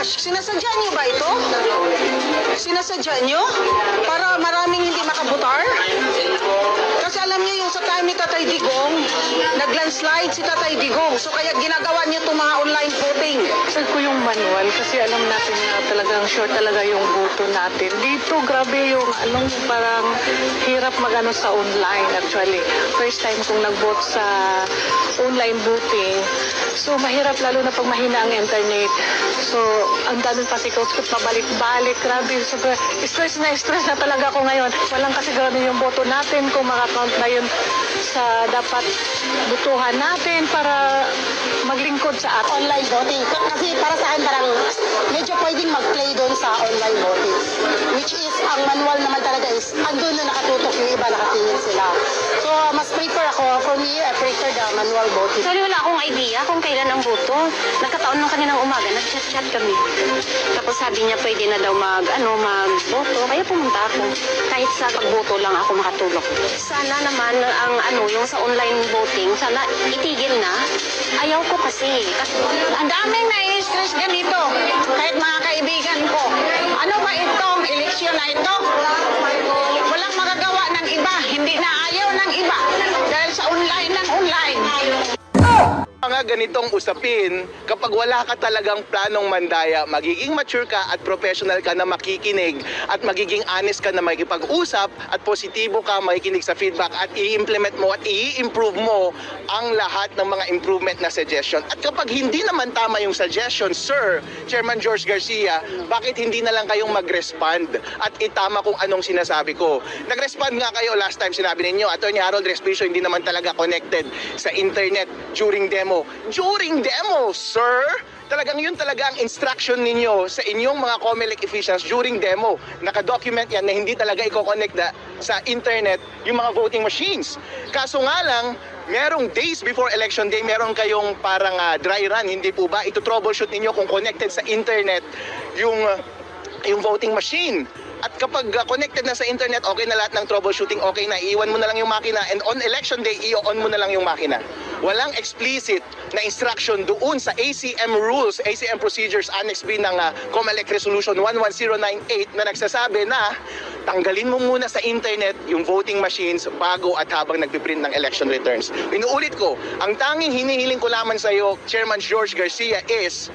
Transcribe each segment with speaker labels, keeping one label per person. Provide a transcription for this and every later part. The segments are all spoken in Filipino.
Speaker 1: Gosh, sinasadya niyo ba ito? Sinasadya niyo? Para maraming hindi makabutar? Kasi alam niyo yung sa time ni Tatay Digong, nag-landslide si Tatay Digong. So kaya ginagawa niyo itong mga online voting.
Speaker 2: Saan ko yung manual kasi alam natin na talagang sure talaga yung boto natin. Dito grabe yung parang hirap magano sa online actually. First time kong nag-vote sa online voting. So mahirap lalo na pag mahina ang internet. So ang daming pasikot-sikot pabalik-balik. Grabe, super stress na talaga ako ngayon. Walang kasigurado yung boto natin kung makakount na yun sa dapat butuhan natin para maglingkod sa atin.
Speaker 3: Online voting. Kasi para sa akin parang medyo pwedeng mag-play doon sa online voting. Which is, ang manual naman talaga is, andun na nakatutok yung iba, nakatingin sila. So, mas prefer ako. For me, I prefer the manual voting.
Speaker 4: Sorry, wala akong idea kung kailan ang boto. Nagkataon nung kaninang umaga, nag-chat-chat kami. Tapos sabi niya pwede na daw mag-boto. Kaya pumunta ako. Kahit sa pagboto lang ako makatulog. Sana naman yung sa online voting, sana itigil na. Ayaw ko kasi.
Speaker 1: Ang daming nai-stress ganito. Kahit mga kaibigan ko. Ano ba itong eleksyon na ito? Walang magagawa ng iba. Hindi na ayaw ng iba. Dahil sa online ng online.
Speaker 5: Mga ganitong usapin, kapag wala ka talagang planong mandaya, magiging mature ka at professional ka na makikinig at magiging honest ka na makikipag-usap at positibo ka makikinig sa feedback at i-implement mo at i-improve mo ang lahat ng mga improvement na suggestion. At kapag hindi naman tama yung suggestion, Sir Chairman George Garcia, bakit hindi na lang kayong mag-respond at itama kung anong sinasabi ko? Nag-respond nga kayo last time, sinabi ninyo, Attorney Harold Respicio hindi naman talaga connected sa internet during demo. During demo, sir! Talagang yun talaga ang instruction ninyo sa inyong mga COMELEC officials during demo. Nakadocument yan na hindi talaga i-connect sa internet yung mga voting machines. Kaso nga lang, merong days before election day, meron kayong parang dry run, hindi po ba? Ito troubleshoot ninyo kung connected sa internet yung voting machine. At kapag connected na sa internet, okay na lahat ng troubleshooting, okay na, iiwan mo na lang yung makina, and on election day, i-on mo na lang yung makina. Walang explicit na instruction doon sa ACM rules, ACM procedures, Annex B ng COMELEC Resolution 11098 na nagsasabi na tanggalin mo muna sa internet yung voting machines bago at habang nagpiprint ng election returns. Inuulit ko, ang tanging hinihiling ko lamang sa iyo, Chairman George Garcia, is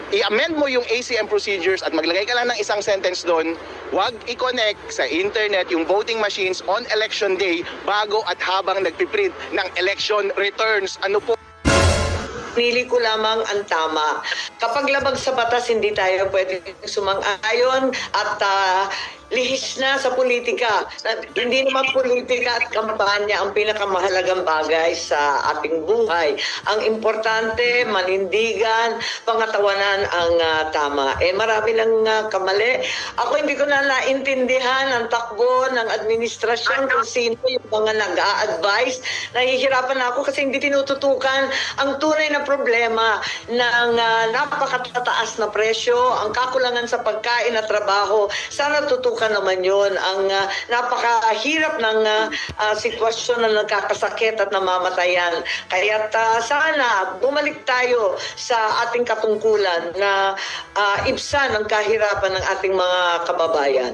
Speaker 5: i-amend mo yung ACM procedures at maglagay ka lang ng isang sentence doon, wag i-connect sa internet yung voting machines on election day bago at habang nagpiprint ng election returns. Ano po?
Speaker 6: Pinili ko lamang ang tama. Kapag labag sa batas, hindi tayo pwede sumang-ayon at lihis na sa politika. Hindi naman politika at kampanya ang pinakamahalagang bagay sa ating buhay. Ang importante, manindigan, pangatawanan ang tama. Marami lang kamali. Ako hindi ko na naintindihan ang takbo ng administrasyon kung sino yung mga nag-a-advise. Nahihirapan ako kasi hindi tinututukan ang tunay na problema ng napakatataas na presyo, ang kakulangan sa pagkain at trabaho. Sana tutukan naman yun ang napakahirap ng sitwasyon na nagkakasakit at namamatayan. Kaya sana bumalik tayo sa ating katungkulan na ibsan ang kahirapan ng ating mga kababayan.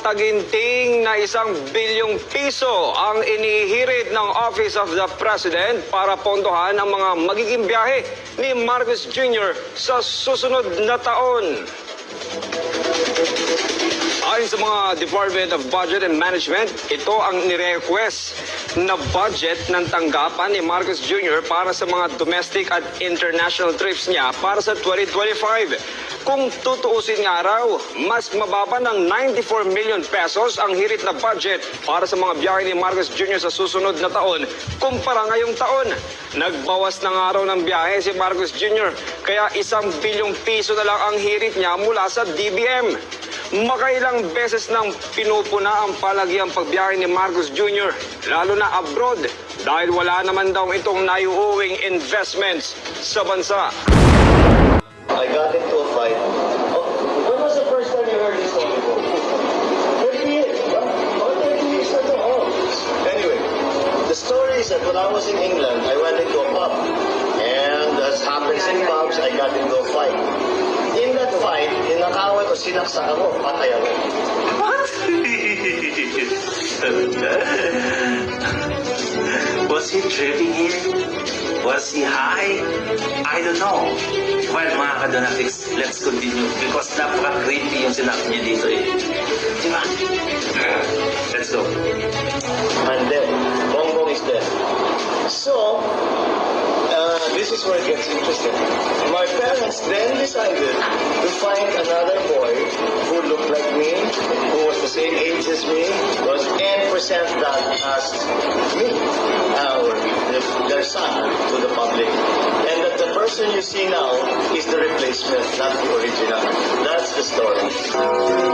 Speaker 7: Taginting na 1 bilyong piso ang inihirit ng Office of the President para pondohan ang mga magiging biyahe ni Marcos Jr. sa susunod na taon. Ayon sa mga Department of Budget and Management, ito ang nire-request na budget ng tanggapan ni Marcos Jr. para sa mga domestic at international trips niya para sa 2025. Kung tutuusin nga raw, mas mababa ng 94 million pesos ang hirit na budget para sa mga biyahe ni Marcos Jr. sa susunod na taon kumpara ngayong taon. Nagbawas ng araw ng biyahe si Marcos Jr. kaya 1 bilyong piso na lang ang hirit niya mula sa DBM. Makailang beses nang pinupuna ang palagiang pagbiyahe ni Marcos Jr. lalo na abroad dahil wala naman daw itong naiuuwing investments sa bansa.
Speaker 8: I got into a fight. When was the first time you heard this story? 30 years. Oh, 30 years ago. Anyway, the story is that when I was in England, I went into a pub. And as happens in pubs, I got into a fight. sinaksak ako, patay ako.
Speaker 9: What? Was he tripping here? Was he high? I don't know. Well, mga kadonatics, let's continue because napaka-creepy yung sinabi niya dito eh. Di ba? Let's go.
Speaker 8: And then, Bongbong is dead. So, this is where it gets interesting. My parents then decided to find another boy who looked like me, who was the same age as me, and present that as me, or their son, to the public. And that the person you see now is the replacement, not the original. That's the story.